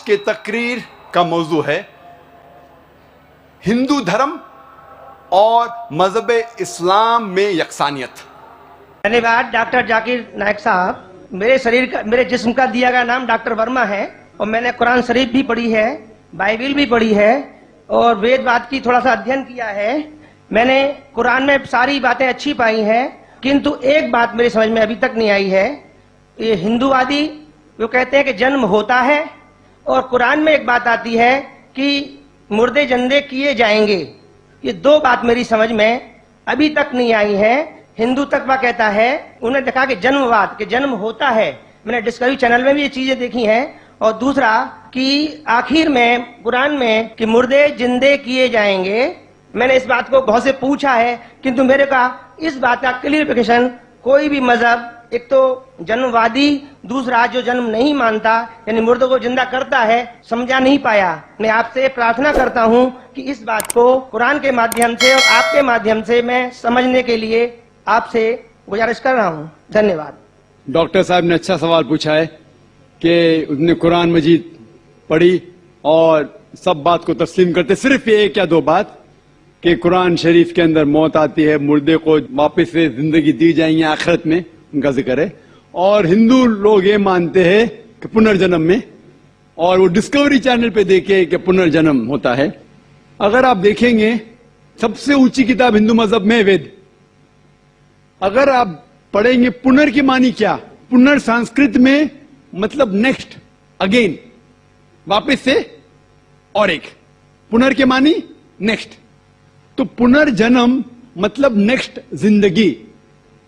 के तकरीर का मौजू है हिंदू धर्म और मजहब इस्लाम में यकसानियत। धन्यवाद डॉक्टर जाकिर नायक साहब। मेरे जिस्म का दिया गया नाम डॉक्टर वर्मा है और मैंने कुरान शरीफ भी पढ़ी है, बाइबिल भी पढ़ी है और वेदवाद की थोड़ा सा अध्ययन किया है। मैंने कुरान में सारी बातें अच्छी पाई हैं, किंतु एक बात मेरी समझ में अभी तक नहीं आई है। ये हिंदूवादी वो कहते हैं कि जन्म होता है और कुरान में एक बात आती है कि मुर्दे जिंदे किए जाएंगे। ये दो बात मेरी समझ में अभी तक नहीं आई है। हिंदू तकवा कहता है, उन्हें देखा कि जन्मवाद कि जन्म होता है, मैंने डिस्कवरी चैनल में भी ये चीजें देखी हैं। और दूसरा कि आखिर में कुरान में कि मुर्दे जिंदे किए जाएंगे। मैंने इस बात को बहुत से पूछा है, किंतु मेरे का इस बात का क्लियरिफिकेशन कोई भी मजहब, एक तो जन्मवादी, दूसरा जो जन्म नहीं मानता यानी मुर्दों को जिंदा करता है, समझा नहीं पाया। मैं आपसे प्रार्थना करता हूं कि इस बात को कुरान के माध्यम से और आपके माध्यम से मैं समझने के लिए आपसे गुजारिश कर रहा हूं। धन्यवाद। डॉक्टर साहब ने अच्छा सवाल पूछा है कि उसने कुरान मजीद पढ़ी और सब बात को तस्लीम करते, सिर्फ एक या दो बात कि कुरान शरीफ के अंदर मौत आती है, मुर्दे को वापस से जिंदगी दी जाएंगी आखिरत में, उनका जिक्र है। और हिंदू लोग ये मानते हैं कि पुनर्जन्म में, और वो डिस्कवरी चैनल पे देखे कि पुनर्जन्म होता है। अगर आप देखेंगे सबसे ऊंची किताब हिंदू मजहब में वेद। अगर आप पढ़ेंगे पुनर की मानी क्या, पुनर संस्कृत में मतलब नेक्स्ट, अगेन, वापस से, और एक पुनर के मानी नेक्स्ट। तो पुनर्जन्म मतलब नेक्स्ट जिंदगी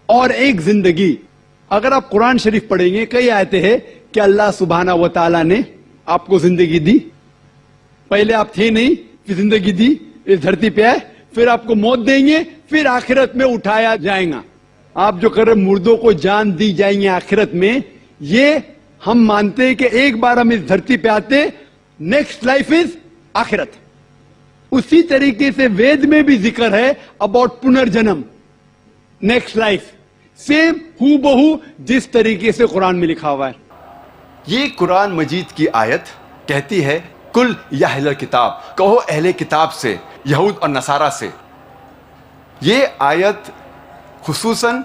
और एक जिंदगी। अगर आप कुरान शरीफ पढ़ेंगे, कई आयतें हैं कि अल्लाह सुब्हाना व तआला ने आपको जिंदगी दी, पहले आप थे नहीं, फिर जिंदगी दी, इस धरती पे आए, फिर आपको मौत देंगे, फिर आखिरत में उठाया जाएगा। आप जो कर रहे मुर्दों को जान दी जाएंगे आखिरत में, ये हम मानते हैं कि एक बार हम इस धरती पे आते, नेक्स्ट लाइफ इज आखिरत। उसी तरीके से वेद में भी जिक्र है अबाउट पुनर्जन्म, नेक्स्ट लाइफ, सेम हूबहू जिस तरीके से कुरान में लिखा हुआ है। ये कुरान मजीद की आयत कहती है, कुल या अहले किताब, कहो अहले किताब से, यहूद और नसारा से। ये आयत खुसूसन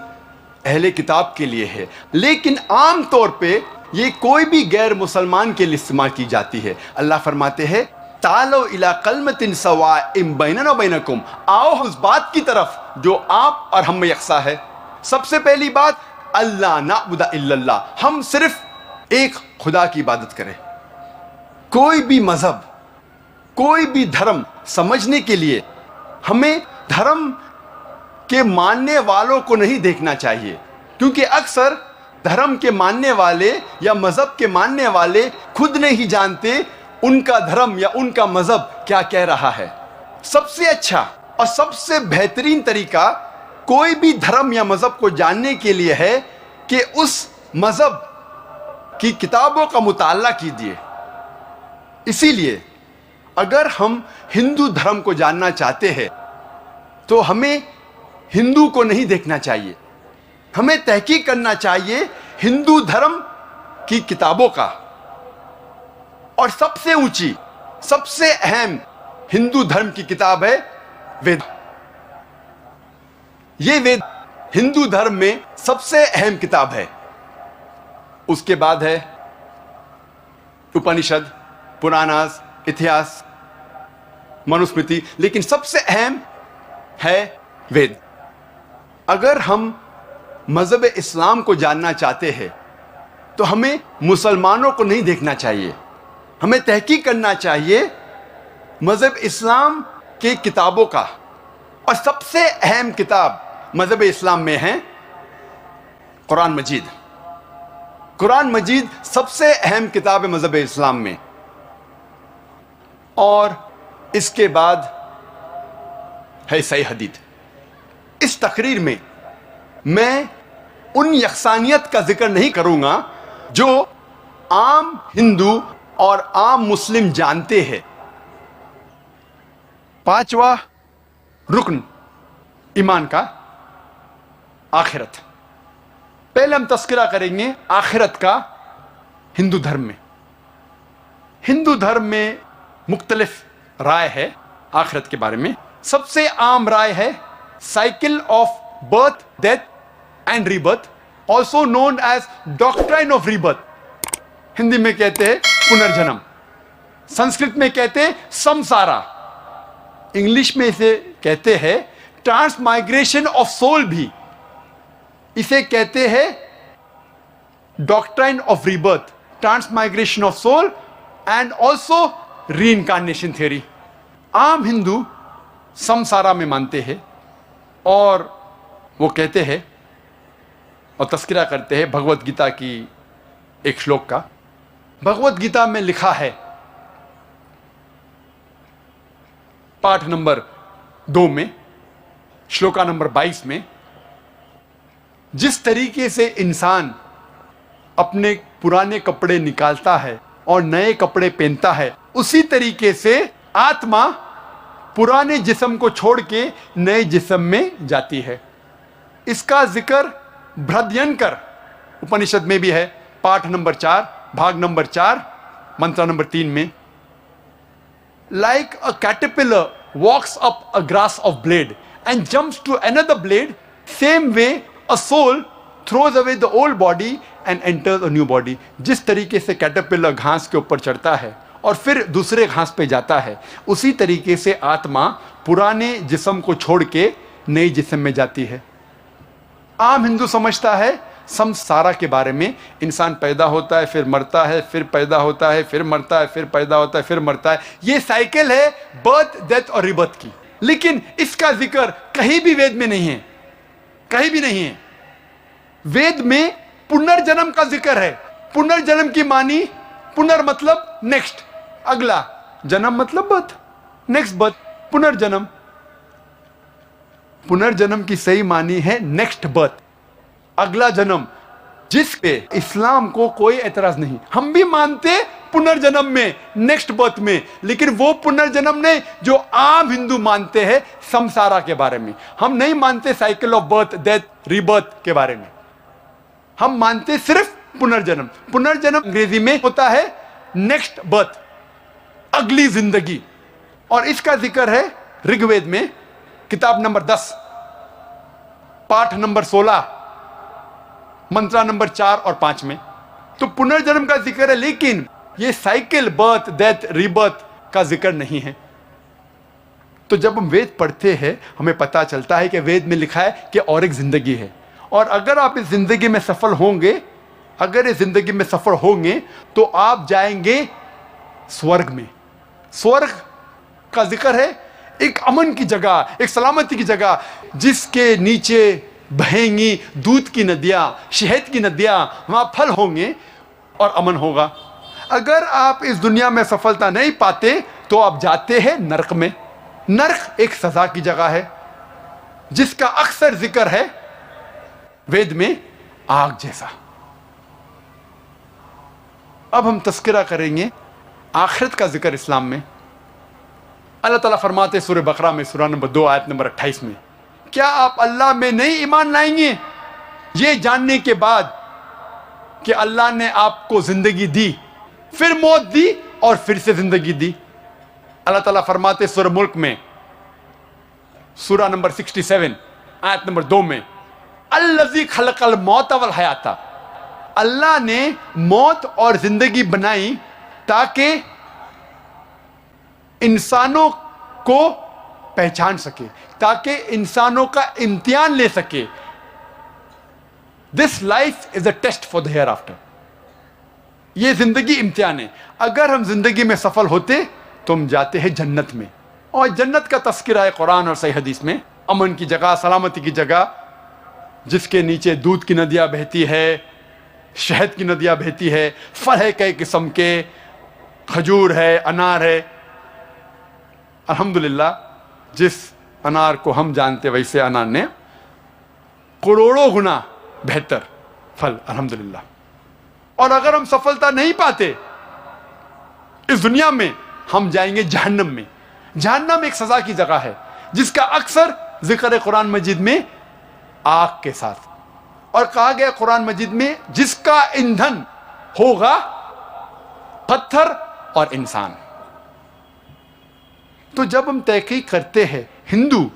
अहले किताब के लिए है, लेकिन आम तौर पे ये कोई भी गैर मुसलमान के लिए इस्तेमाल की जाती है। अल्लाह फरमाते हैं, तालो इला कलमतिन सवाइम बैनना व बैनकुम, आओ उस बात की तरफ जो आप और हम में यकसा है। सबसे पहली बात, अल्लाह नाबुदा इल्लल्लाह, हम सिर्फ एक खुदा की इबादत करें। कोई भी मजहब, कोई भी धर्म समझने के लिए हमें धर्म के मानने वालों को नहीं देखना चाहिए, क्योंकि अक्सर धर्म के मानने वाले या मजहब के मानने वाले खुद नहीं जानते उनका धर्म या उनका मजहब क्या कह रहा है। सबसे अच्छा और सबसे बेहतरीन तरीका कोई भी धर्म या मजहब को जानने के लिए है कि उस मजहब की किताबों का मुताला कीजिए। इसीलिए अगर हम हिंदू धर्म को जानना चाहते हैं तो हमें हिंदू को नहीं देखना चाहिए, हमें तहकीक करना चाहिए हिंदू धर्म की किताबों का। और सबसे ऊंची, सबसे अहम हिंदू धर्म की किताब है वेद। ये वेद हिंदू धर्म में सबसे अहम किताब है। उसके बाद है उपनिषद, पुराणास, इतिहास, मनुस्मृति, लेकिन सबसे अहम है वेद। अगर हम मजहब इस्लाम को जानना चाहते हैं तो हमें मुसलमानों को नहीं देखना चाहिए, हमें तहकीक करना चाहिए मजहब इस्लाम के किताबों का। और सबसे अहम किताब मजहब इस्लाम में है कुरान मजीद। कुरान मजीद सबसे अहम किताब है मजहब इस्लाम में। और इसके बाद है सही हदीस। इस तकरीर में मैं उन यकसानियत का जिक्र नहीं करूंगा जो आम हिंदू और आम मुस्लिम जानते हैं। पांचवा रुकन ईमान का, आखिरत। पहले हम तस्करा करेंगे आखिरत का हिंदू धर्म में। हिंदू धर्म में मुख्तलिफ राय है आखिरत के बारे में। सबसे आम राय है cycle of birth, death and rebirth, also known as doctrine of rebirth. Hindi में कहते हैं पुनर्जन्म, संस्कृत में कहते हैं समसारा, इंग्लिश में इसे कहते हैं ट्रांसमाइग्रेशन ऑफ सोल, भी इसे कहते हैं doctrine of rebirth, transmigration of soul and also reincarnation theory. आम हिंदू समसारा में मानते हैं और वो कहते हैं और तस्करा करते हैं भगवत गीता की एक श्लोक का। भगवत गीता में लिखा है पाठ नंबर 2 में, श्लोका नंबर 22 में, जिस तरीके से इंसान अपने पुराने कपड़े निकालता है और नए कपड़े पहनता है, उसी तरीके से आत्मा पुराने जिस्म को छोड़ के नए जिस्म में जाती है। इसका जिक्र बृहद्यंकर उपनिषद में भी है, पाठ नंबर 4, भाग नंबर 4, मंत्र नंबर 3 में। Like a caterpillar walks up a grass of blade and jumps to another blade, same way a soul throws away the old body and enters a new body। जिस तरीके से caterpillar घास के ऊपर चढ़ता है और फिर दूसरे घास पे जाता है, उसी तरीके से आत्मा पुराने जिस्म को छोड़ के नए जिस्म में जाती है। आम हिंदू समझता है समसारा के बारे में, इंसान पैदा होता है, फिर मरता है, फिर पैदा होता है, फिर मरता है, फिर पैदा होता है, फिर मरता है। ये साइकिल है बर्थ, डेथ और रिबर्थ की। लेकिन इसका जिक्र कहीं भी वेद में नहीं है, कहीं भी नहीं है। वेद में पुनर्जन्म का जिक्र है। पुनर्जन्म की मानी, पुनर् मतलब नेक्स्ट, अगला, जन्म मतलब बर्थ, नेक्स्ट बर्थ, पुनर्जन्म। पुनर्जन्म की सही मानी है नेक्स्ट बर्थ, अगला जन्म, जिस पे इस्लाम को कोई एतराज नहीं। हम भी मानते पुनर्जन्म में, नेक्स्ट बर्थ में, लेकिन वो पुनर्जन्म नहीं जो आम हिंदू मानते हैं समसारा के बारे में। हम नहीं मानते cycle of birth, death, rebirth के बारे में। हम मानते सिर्फ पुनर्जन्म। पुनर्जन्म अंग्रेजी में होता है नेक्स्ट बर्थ, अगली जिंदगी। और इसका जिक्र है ऋग्वेद में, किताब नंबर 10, पाठ नंबर 16, मंत्र नंबर 4 और 5 में। तो पुनर्जन्म का जिक्र है, लेकिन ये साइकिल बर्थ, डेथ, रीबर्थ का जिक्र नहीं है। तो जब हम वेद पढ़ते हैं, हमें पता चलता है कि वेद में लिखा है कि और एक जिंदगी है, और अगर आप इस जिंदगी में सफल होंगे, अगर इस जिंदगी में सफल होंगे तो आप जाएंगे स्वर्ग में। स्वर्ग का जिक्र है एक अमन की जगह, एक सलामती की जगह, जिसके नीचे बहेंगी दूध की नदियां, शहद की नदियां, वहां फल होंगे और अमन होगा। अगर आप इस दुनिया में सफलता नहीं पाते तो आप जाते हैं नरक में। नरक एक सजा की जगह है जिसका अक्सर जिक्र है वेद में आग जैसा। अब हम तस्करा करेंगे आखिरत का जिक्र इस्लाम में। अल्लाह ताला फरमाते सूरह बकरा में, सूरह नंबर 2 आयत नंबर 28 में, क्या आप अल्लाह में नहीं ईमान लाएंगे ये जानने के बाद कि अल्लाह ने आपको जिंदगी दी, फिर मौत दी और फिर से जिंदगी दी। अल्लाह ताला फरमाते सूरह मुल्क में, सूरह नंबर 67 आयत नंबर 2 में, अल्लज़ी खलक़ल मौत वल हयाता, अल्लाह ने मौत और जिंदगी बनाई ताकि इंसानों को पहचान सके, ताकि इंसानों का इम्तिहान ले सके। This life is a test for the hereafter. ये जिंदगी इम्तिहान है। अगर हम जिंदगी में सफल होते तो हम जाते हैं जन्नत में, और जन्नत का तस्करा है कुरान और सही हदीस में। अमन की जगह, सलामती की जगह, जिसके नीचे दूध की नदियां बहती है, शहद की नदियां बहती है, फल है कई किस्म के, खजूर है, अनार है। अल्हम्दुलिल्लाह, जिस अनार को हम जानते वैसे अनार ने करोड़ों गुना बेहतर फल, अल्हम्दुलिल्लाह। और अगर हम सफलता नहीं पाते इस दुनिया में, हम जाएंगे जहन्नम में। जहन्नम एक सजा की जगह है जिसका अक्सर जिक्र है कुरान मजीद में आग के साथ। और कहा गया कुरान मजीद में, जिसका ईंधन होगा पत्थर और इंसान। तो जब हम तहकीक करते हैं हिंदू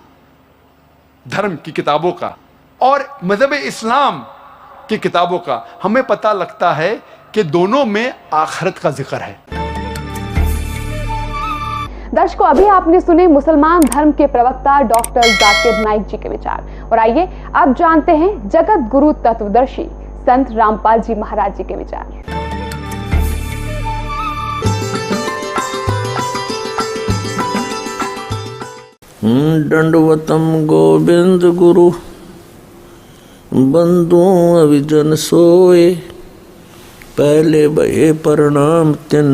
धर्म की किताबों का और मजहब इस्लाम की किताबों का, हमें पता लगता है कि दोनों में आखिरत का जिक्र है। दर्शकों, अभी आपने सुने मुसलमान धर्म के प्रवक्ता डॉक्टर जाकिर नाइक जी के विचार, और आइए अब जानते हैं जगत गुरु तत्वदर्शी संत रामपाल जी महाराज जी के विचार। दंडवतम गोविंद गुरु बंधु अविजन सोए, पहले भये प्रणाम तिन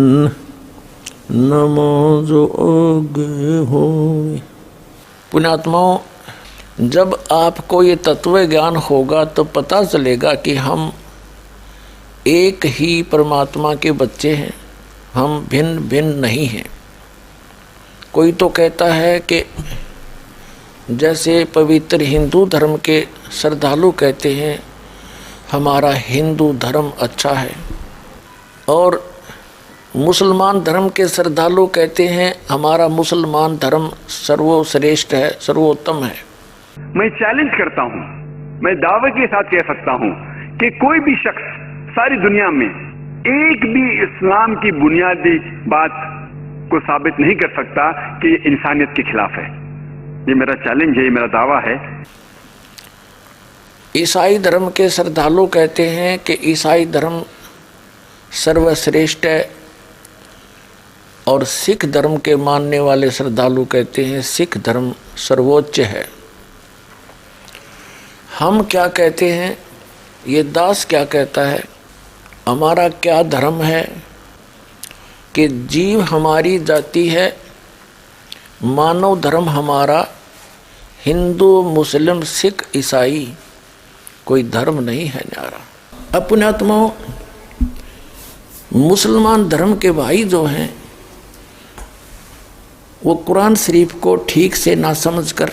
नमो जो आगे होए। पुण्यात्माओं, जब आपको ये तत्व ज्ञान होगा तो पता चलेगा कि हम एक ही परमात्मा के बच्चे हैं, हम भिन्न भिन्न नहीं हैं। कोई तो कहता है कि जैसे पवित्र हिंदू धर्म के श्रद्धालु कहते हैं हमारा हिंदू धर्म अच्छा है, और मुसलमान धर्म के श्रद्धालु कहते हैं हमारा मुसलमान धर्म सर्वश्रेष्ठ है, सर्वोत्तम है। मैं चैलेंज करता हूं, मैं दावे के साथ कह सकता हूं कि कोई भी शख्स सारी दुनिया में एक भी इस्लाम की बुनियादी बात को साबित नहीं कर सकता कि ये इंसानियत के खिलाफ है। ये मेरा चैलेंज है, ये मेरा दावा है। ईसाई धर्म के श्रद्धालु कहते हैं कि ईसाई धर्म सर्वश्रेष्ठ है, और सिख धर्म के मानने वाले श्रद्धालु कहते हैं सिख धर्म सर्वोच्च है। हम क्या कहते हैं, ये दास क्या कहता है, हमारा क्या धर्म है कि जीव हमारी जाति है, मानव धर्म हमारा हिंदू मुस्लिम सिख ईसाई कोई धर्म नहीं है न्यारा। अब पुण्यात्माओं, मुसलमान धर्म के भाई जो हैं वो कुरान शरीफ को ठीक से ना समझकर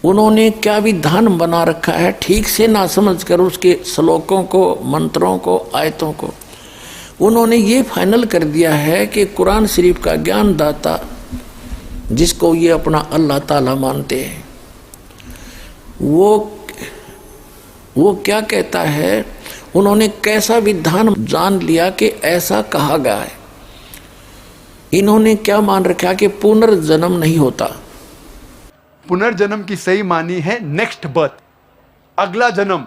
उन्होंने क्या विधान बना रखा है, ठीक से ना समझकर उसके श्लोकों को, मंत्रों को, आयतों को उन्होंने ये फाइनल कर दिया है कि कुरान शरीफ का ज्ञान दाता जिसको ये अपना अल्लाह ताला मानते हैं वो क्या कहता है, उन्होंने कैसा विधान जान लिया कि ऐसा कहा गया है। इन्होंने क्या मान रखा कि पुनर्जन्म नहीं होता। पुनर्जन्म की सही मानी है नेक्स्ट बर्थ, अगला जन्म,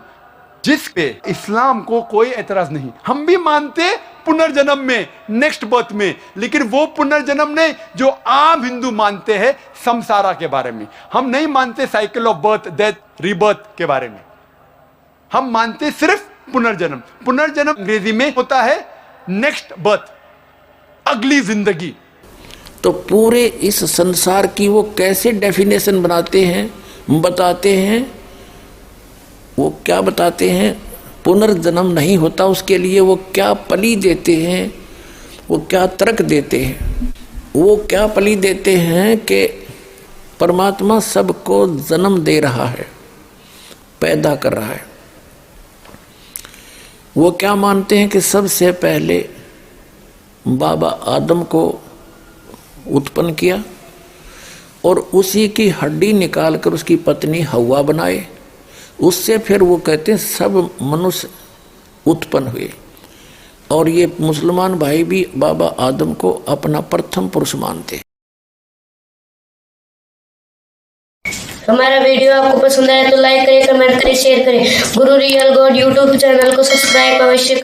जिस पे इस्लाम को कोई एतराज नहीं। हम भी मानते पुनर्जन्म में, नेक्स्ट बर्थ में, लेकिन वो पुनर्जन्म नहीं जो आम हिंदू मानते हैं संसारा के बारे में। हम नहीं मानते cycle of birth death rebirth के बारे में, हम मानते सिर्फ पुनर्जन्म। पुनर्जन्म अंग्रेजी में होता है नेक्स्ट बर्थ, अगली जिंदगी। तो पूरे इस संसार की वो कैसे डेफिनेशन बनाते हैं, बताते हैं, वो क्या बताते हैं, पुनर्जन्म नहीं होता, उसके लिए वो क्या पली देते हैं, वो क्या तर्क देते हैं। वो क्या पली देते हैं कि परमात्मा सबको जन्म दे रहा है, पैदा कर रहा है। वो क्या मानते हैं कि सबसे पहले बाबा आदम को उत्पन्न किया और उसी की हड्डी निकालकर उसकी पत्नी हव्वा बनाए, उससे फिर वो कहते हैं सब मनुष्य उत्पन्न हुए। और ये मुसलमान भाई भी बाबा आदम को अपना प्रथम पुरुष मानते हैं। हमारा वीडियो आपको पसंद आया तो लाइक करें, कमेंट करें, शेयर करें। गुरु रियल गॉड यूट्यूब चैनल को सब्सक्राइब अवश्य